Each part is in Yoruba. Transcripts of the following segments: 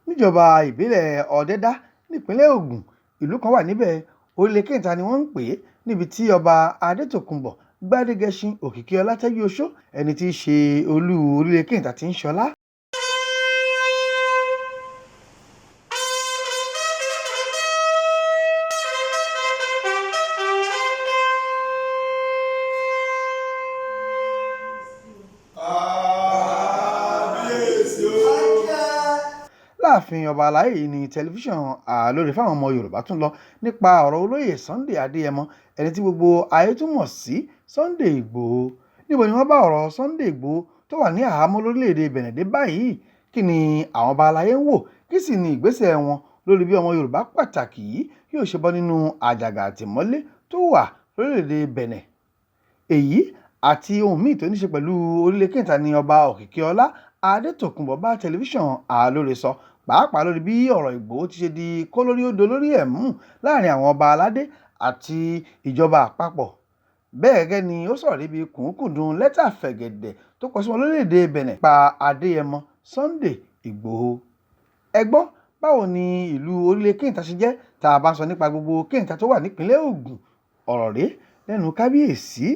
níjọba ìbílẹ̀ Ọ̀dẹ́dá nípínlẹ̀ Ògùn. Ìlú kan wà níbẹ̀, Orile Kenta ni wọ́n ń pè é, níbi tí Ọba Adetokunbo Tejuoso, ẹni tí í ṣe olú Orile Kenta ti ń ṣọlá. Láàfin Ọba Alaye ní tẹlifíṣàn Àlórè fáwọn ọmọ Yorùbá tún lọ nípa ọ̀rọ̀ Olóyè Sunday Adéyẹmọ, ẹni tí gbogbo ayé tún mọ̀ sí Sunday Ìgbòho. Níbo ni wọ́n bá ọ̀rọ̀ Sunday Ìgbòho tó wà ní àhámọ́ lórílẹ̀‐èdè Benin dé báyìí? Kí ni àwọn ọba aláyé ń wò? Kí sì ni ìgbésẹ̀ wọn lórí bí ọmọ Yorùbá pàtàkì yìí yóò ṣe bọ́ nínú àjàgà àtìmọ́lé tó wà lórílẹ̀‐èdè Benin? Èyí àti ohun míì tó ní ṣe pẹ̀lú Orile Kenta ni Ọba Òkìkíọlá Adétòkunbọ̀ bá tẹlifíṣàn Àlórè sọ, pàápàá lórí bí ọ̀rọ̀ Ìgbòho ti ṣe di kólóríódo lórí ẹ̀mú láàrin àwọn ọba aládé àti ìjọba àpapọ̀. Bẹ́ẹ̀ gẹ́gẹ́ ni ó sọ̀rọ̀ níbi kùnkùndùn lẹ́tà fẹ̀gẹ̀dẹ̀ tó kọ sí wọn lórílẹ̀‐èdè Benin pa Adéyẹmọ Sunday Ìgbòho. Ẹ gbọ́ báwo ni ìlú Orile Kenta ṣe jẹ́ tá a bá sọ nípa gbogbo Kenta tó wà nípínlẹ̀ Ògùn. Ọ̀rọ̀ rèé lẹ́nu kábíyèsí.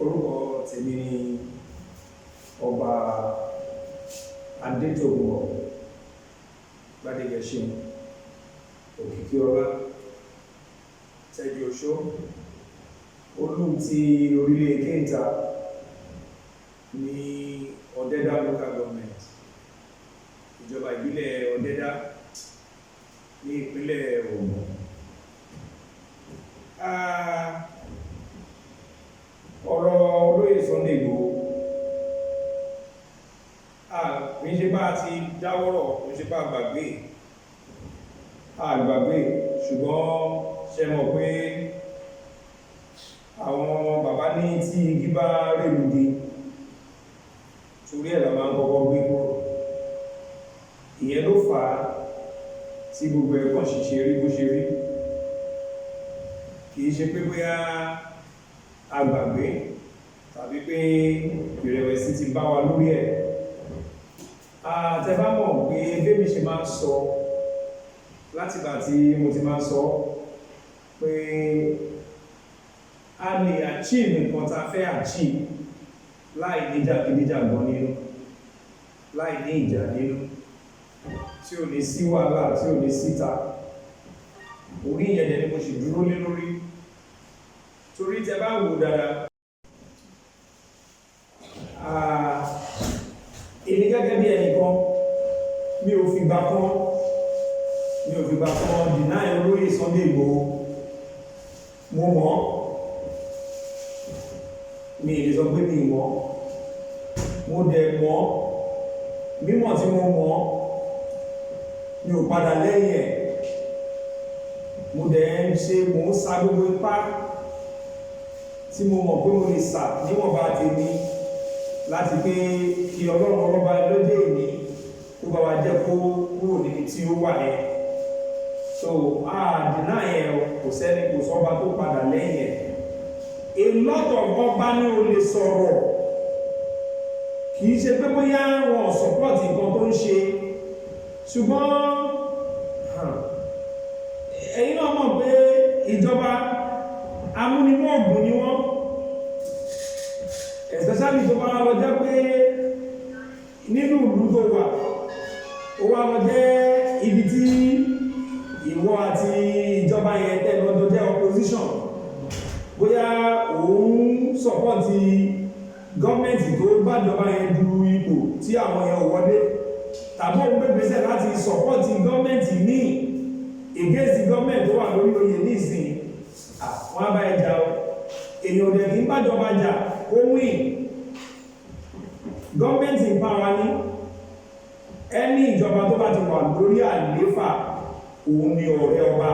Orúkọ tèmi ni Ọba Adetokunbo Òkìkíọlá Tejuoso, olú ti Orile Kenta ní Ọ̀dẹ́dá local government, ìjọba ìbílẹ̀ Ọ̀dẹ́dá ní ìpínlẹ̀ Ògùn. Ọ̀rọ̀ Olóyè Sunday Ìgbòho kìí ṣe bá ti dáwọ́rọ̀, kìí ṣe bá gbàgbé ṣùgbọ́n ṣe mọ̀ pé àwọn bàbá ní tí igi bá rèlúgi torí ẹ̀ la máa ń kọ́kọ́ gbé kúrò. Ìyẹn ló fà á tí gbogbo ẹ̀kọ́ ṣiṣẹ́ rí bó ṣe rí. Kìí ṣe pé bóyá agbàgbé tàbí pé ìrẹ̀wẹ̀sì ti bá wa lórí ẹ̀. Tẹ́ bá mọ̀ pé bébí ṣe máa ń sọ látìgbà tí mo ti máa ń sọ pé a lè achieve nǹkan tá a fẹ́ achieve láì ní jàgídíjàgan nínú, láì ní ìjà nínú, tí ò ní sí wàhálà, tí ò ní síta. Orí ìyẹn dẹ̀ ni mo sì dúró lé lórí. Torí tẹ́ bá wò dáadáa, èmi gẹ́gẹ́ bí ẹnìkan mi ò fìgbà kan deny Olóyè Sunday Ìgbòho. Mo mọ̀, mi lè sọ pé mi mọ̀, mo dẹ̀ mọ̀, mímọ̀ tí mo mọ̀ mi ò padà lẹ́yìn ẹ̀. Mo dẹ̀ ń sa gbogbo ipá tí mo mọ̀ pé mo lè sà níwọ̀nba tèmi láti pé kí Ọlọ́run ọlọ́ba lọ́jọ́ èní tó bá wa jẹ́ kó kúrò níbi tí ó wà yẹn. So dínà yẹn kò sẹ́ni kò sọ́ba tó padà lẹ́yìn ẹ̀. A lot of ọba ní o lè sọ̀rọ̀, kì í ṣe pé bóyá wọn support nǹkan tó ń ṣe, ṣùgbọ́n ẹ̀yin náà mọ̀ pé ìjọba amúnimóògùn ni wọ́n, especially tó bá lọ jẹ́ pé nínú ìlú tó wà ó wá lọ jẹ́ ibi tí ìwọ àti ìjọba yẹn tẹ́ lọ́dọ̀ jẹ́ opposition, bóyá òun sọ́pọ̀tì gọ́ọ̀mẹ̀ntì tó gbàjọba yẹn du ipò tí àwọn yẹn ò wọlé, tàbí òun gbégbèsè láti sọ́pọ̀tì gọ́ọ̀mẹ̀ntì ní against gọ́ọ̀mẹ̀ntì tó wà lórí oyè ní ìsìn, wọ́n á bá ẹja o. Èèyàn ò dẹ̀ kí ń bàjọba jà ó win. Gọ́ọ̀mẹ̀ntì ń pa wa ní ẹni ìjọba tó bá ti wà lórí àlééfà òun ni ọ̀rẹ́ ọba.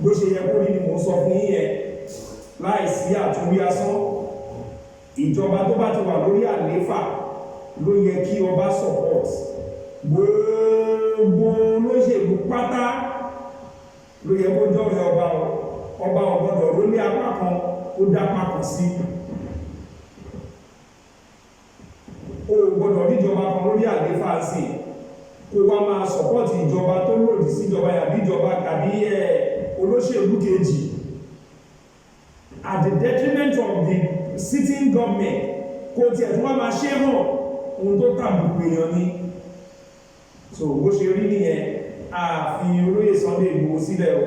Bó ṣe yẹ kó rí ni mò ń sọ fún yín yẹn, láìsí àtúnwí asán. Ìjọba tó bá ti wà lórí àlééfà ló yẹ kí ọba support. Gbogbo olóṣèlú pátá ló yẹ kó jọ́rẹ̀ ọba ọgbọ́dọ̀ ló ní apá kan ó dá papọ̀ sí. O gbọ́dọ̀ níjọba kan lórí àlééfà sí kó wá máa support ìjọba tó lòdì sí ìjọba àbí ìjọba àbí olóṣèlú kejì at the detriment of the sitting government kó tiẹ̀ tí wọ́n máa ṣe hàn ohun tó tàbùkù èèyàn ni. So bó ṣe rí nìyẹn, àfi Olóyè Sunday Igboho sílẹ̀ o.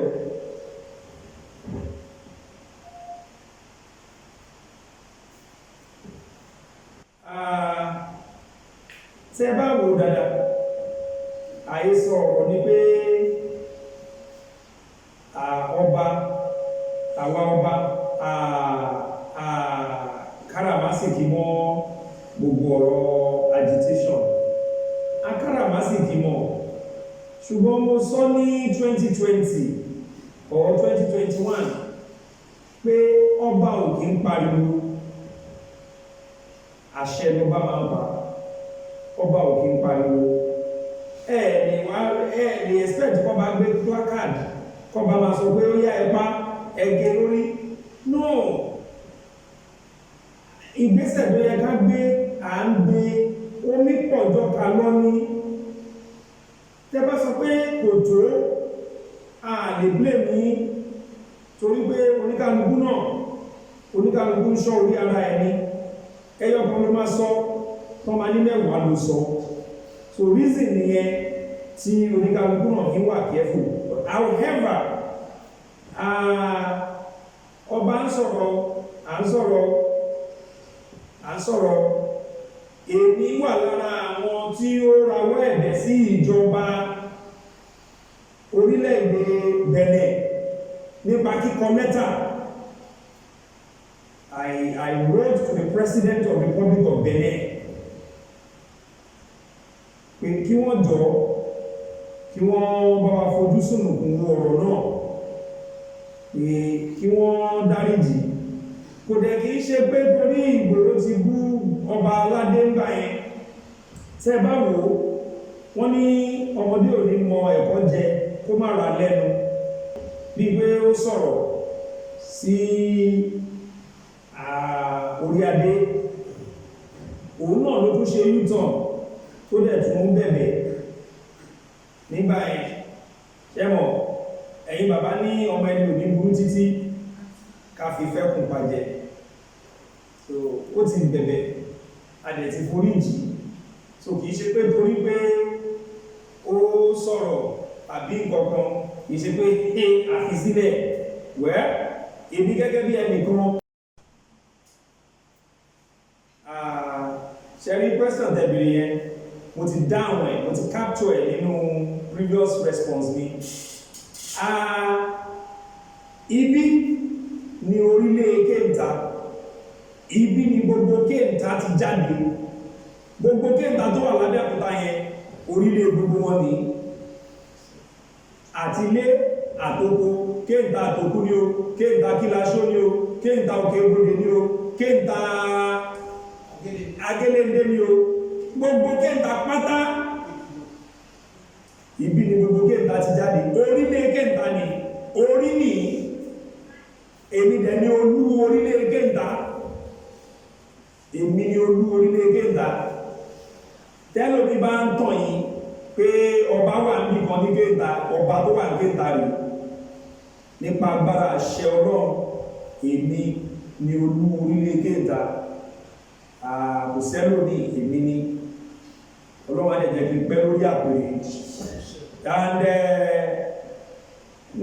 Tẹ́ bá wò dáadáa, àhesọ ọ̀rọ̀ ni pé àwa ọba káràmásìkì mọ́ gbogbo ọ̀rọ̀ agitation, akáràmásìkì mọ́, ṣùgbọ́n mo sọ ní 2020 or 2021 pé ọba ò kí ń pariwo, àṣẹ ló bá máa ń pa, ọba ò kí ń pariwo. Ẹ̀ẹ̀ni expect kọ́ bá gbé placard kọ́ bá máa sọ pé ó yá ẹpá ẹgẹ lórí. No, ìgbésẹ̀ tó yẹ ká gbé à ń gbé, omi pọ̀jọ́ ká lọ́ní. Tẹ́ bá sọ pé kò tó, a lè blame yín, torí pé oníkálukú ń ṣọ́ orí ara ẹni. Ẹyọ kan ló máa sọ, tọ́ máa ní mẹ́wàá ló sọ. So reason nìyẹn tí oníkálukú náà fi wà careful. However, ọba ń sọ̀rọ̀, èmi wà lára àwọn tí ó rawọ́ ẹ̀bẹ̀ sí ìjọba orílẹ̀-èdè Benin nípa kíkọ lẹ́tà. I wrote to the President of the Republic of Benin pé kí wọ́n jọ kí wọ́n bá wa fojú sùnùkùn ọ̀rọ̀ náà, pé kí wọ́n dáríjì. Kò dẹ̀ kìí ṣe pé torí Ìgbòho ti bú ọba aládé ńgbà yẹn. Tẹ́ bá wò ó, wọ́n ní ọmọdé ò ní mọ ẹ̀kọ́ jẹ kó má ra lẹ́nu, bí pé ó sọ̀rọ̀ sí orí adé, òun náà ló tún ṣe U-turn tó dẹ̀ tún bẹ̀bẹ̀ nígbà yẹn. Ṣẹ́mọ̀, ẹ̀yin bàbá ní ọmọ ẹni ò ní burú títí ká fi fẹ́ kùn pàjẹ́. So ó ti bẹ̀bẹ̀, a dẹ̀ ti foríjì. So kìí ṣe pé torí pé ó sọ̀rọ̀ àbí nǹkankan, kìí ṣe pé àfisílẹ̀ wẹ́ èmi gẹ́gẹ́ bí ẹnìkan. Ṣẹ́rí question tẹ̀bìrì yẹn, mo ti dáhùn ẹ̀, mo ti capture ẹ̀ nínú previous response mi. Ibi ni orílẹ̀ Kenta, ibi ni gbogbo Kenta ti jáde. Gbogbo Kenta tó wà lábẹ́ àkúta yẹn, orílẹ̀ gbogbo wọn ni. Àti ilé àtoko, Kenta àtòkú ni o, Kenta kílaṣó ni o, Kenta òkè gbòdè ni o, Kenta agélébé ni o, gbogbo Kenta pátá, ibi ni gbogbo Kenta ti jáde. Orílẹ̀ Kenta ni, orí ni, èmi dẹ̀ ni olú orílẹ̀ Kenta, èmi ni olú orílẹ̀ Kenta. Tẹ́lò bí bá ń tàn yìí pé ọba wà ní kan ní Kenta, ọba tó wà ní Kenta rẹ̀, nípa agbára àṣẹ Ọlọ́run, èmi ni olú orílẹ̀ Kenta. Kò sẹ́lò ní èmi ní Ọlọ́run á jẹ́ kí n pẹ́ lórí àpèrè. And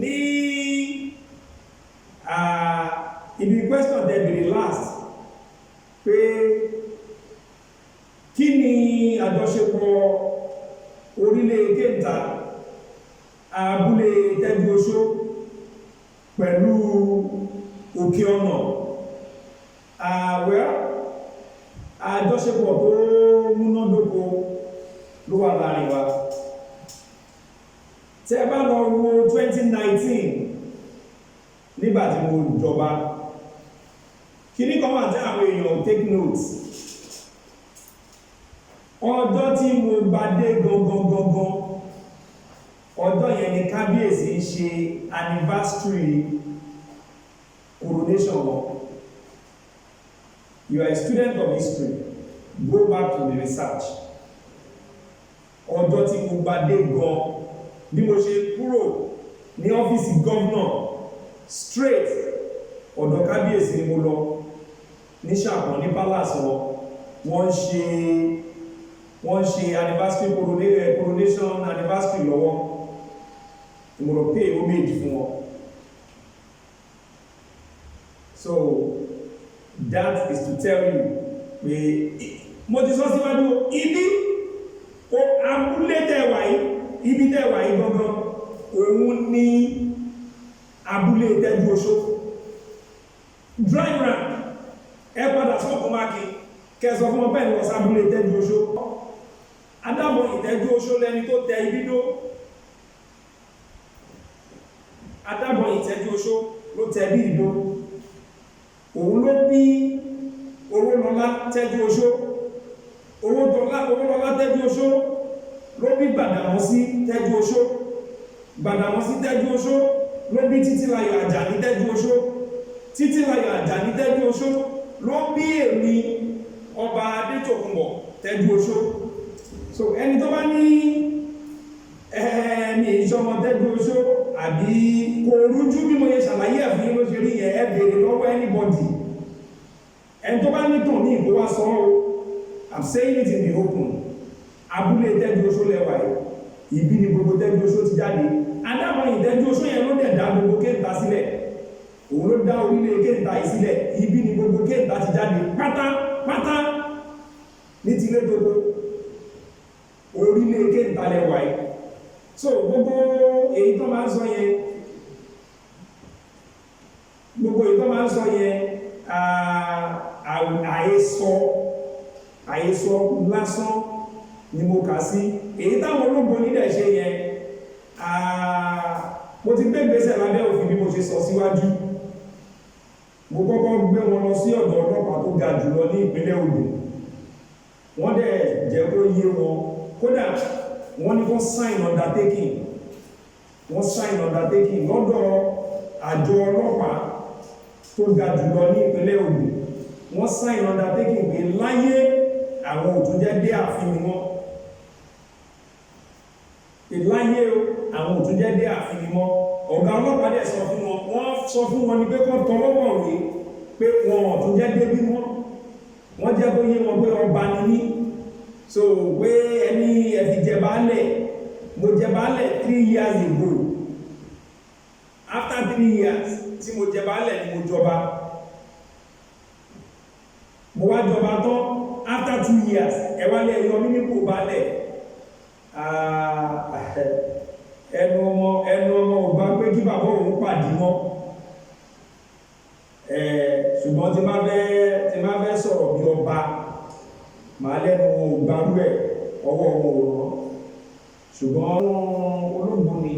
ní ibi question tẹ́ bèrè last pé kí ni àjọṣepọ̀ orílẹ̀ Kenta, abúlé Tejuoso pẹ̀lú òkè ọ̀nà. Àjọṣepọ̀ tó múnádóko ló wà láàrin wa. Tẹ́ bá lọ wo 2019 nígbàtí mo jọba, kí ní kan wà tí àwọn èèyàn take note. Ọjọ́ tí mo bá dé gangan, ọjọ́ yẹn ni kábíyèsí ń ṣe anniversary coronation wọn. You are a student of history, go back to the research. ọjọ́ tí mo gba dé gan bí mo ṣe kúrò ní ọ́fíìsì gọ́vnà straight ọ̀dọ̀ kábíyèsí ni mo lọ ní Ṣàpọ̀n ní palace wọn wọ́n ṣe anniversary coronation anniversary lọ́wọ́ mo lọ pay homage fún wọn. So that is to tell you pé mo ti sọ síwájú ibi abúlé tẹ́wà yìí ibi tẹ́wà yìí gangan òun ní abúlé Tejuoso driver ẹ padà sọ́kùn máàkì kẹsọ fún ọpẹ́ ìwọ̀n sábúlé Tejuoso adábọ̀ Tejuoso lẹ́ni tó tẹ ibi dó adábọ̀ Tejuoso ló tẹ bí ìdó òun ló bí Owólọlá Tejuoso Owólọlá Tejuoso ló bí Gbàdàmọ́sí Tejuoso Gbàdàmọ́sí Tejuoso ló bí Títílayọ̀ Àjàní Tejuoso Títílayọ̀ Àjàní Tejuoso ló bí èmi Ọba Adetokunbo Tejuoso. So ẹni tó bá ní ẹ̀ẹ̀mí ìṣọmọ Tejuoso àbí kò rújú bí mo yẹ ṣàlàyé ẹ̀fún ló ṣe rí yẹn ẹ bèèrè lọ́wọ́ anybody ẹni tó bá ní tàn ní ìkó wá sọ ọ́ I'm saying it in the open abúlé Tejuoso lẹ́wà yìí ibi ni gbogbo Tejuoso ti jáde adámọ̀ Tejuoso yẹn ló dẹ̀ dá gbogbo Kenta sílẹ̀ òun ló dá orílẹ̀ Kenta yìí sílẹ̀ ibi ni gbogbo Kenta ti jáde pátápátá ní tilé gbogbo orílẹ̀ Kenta lẹ́wà yìí. So gbogbo èyí tó máa ń sọ yẹn àhesọ lásán ni mo kà sí èyí táwọn ológun nílẹ̀ ṣe yẹn mo ti gbé ìgbésẹ̀ lábẹ́ òfin bí mo ṣe sọ síwájú. Mo kọ́kọ́ gbé wọn lọ sí ọ̀dọ̀ ọlọ́pàá tó ga jùlọ ní ìpínlẹ̀ Ògùn wọ́n dẹ̀ jẹ́ kó yé wọn kódà wọ́n ní kó sign undertaking lọ́dọ̀ àjọ ọlọ́pàá tó ga jùlọ ní ìpínlẹ̀ Ògùn wọ́n sign undertaking pé láyé àwọn òtúnjẹ́ dé ààfin ni wọ́n ìláyé àwọn òtúnjẹ́ dé ààfin ni wọ́n ọ̀gá ọlọ́pàá dẹ̀ sọ fún wọn wọ́n sọ fún wọn ní pé kọ́ tọlọ́pọ̀ rí pé wọn òtúnjẹ́ dé bí wọ́n jẹ́ kó yé wọn pé ọba ni ní so pé ẹni ẹ̀fì jẹbaálẹ̀ mo jẹbaálẹ̀ 3 years ago after 3 years tí mo jẹbaálẹ̀ ni mo jọba mo wá jọba tán after 2 years ẹwálé ẹyọ mímípò baálẹ̀ ẹnu ọmọ ò bá pé kí bàbá òun pàdé mọ́ ṣùgbọ́n tí má fẹ́ sọ̀rọ̀ bí ọba màá lẹ́nu ògbárú ẹ̀ ọwọ́ ọmọ òrùn ṣùgbọ́n olóògùn ni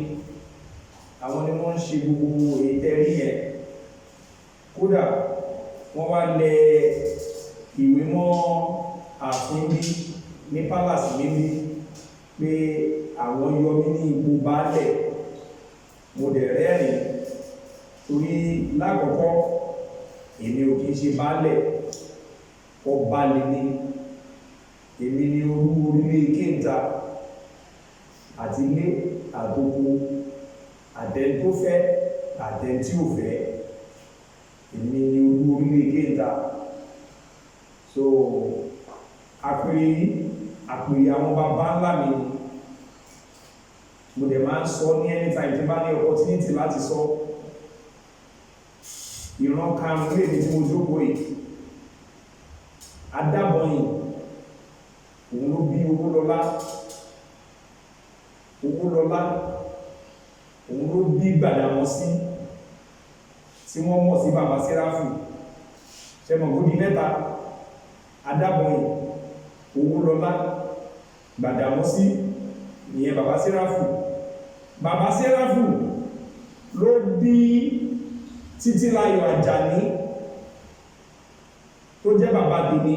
àwọn ni wọ́n ń ṣe gbogbo ètẹ́rí yẹn kódà wọ́n wá lẹ ìwé mọ́ ààfin bí ní palace mímí pé àwọn yọmí ní ipò baálẹ̀ mo dẹ̀ rẹ́rìn torí lákọ̀ọ́kọ́ èmi ò kìí ṣe baálẹ̀ ọba lè ní èmi ni olú orílẹ̀ Kenta àti ilé àtòkò àtẹn tó fẹ́ àtẹn tí ò fẹ́ èmi ni olú orílẹ̀ Kenta. So àpèrè àwọn bàbá ńlá mi mo dẹ̀ máa ń sọ ní anytime tí bá ní opportunity láti sọ ìran karùn-ún lè ní tí mo jókòó yìí adábọ̀yìn òun ló bí Owólọlá òun ló bí Gbàdàmọ́sí tí wọ́n mọ̀ sí bàbá Sẹ́ráfù ṣẹmọ̀gbódì mẹ́ta adábọ̀yìn Owólọlá Gbàdàmọ́sí ìyẹn bàbá Sẹ́ráfù ló bí Títílayọ̀ Àjàní tó jẹ́ bàbá tèmi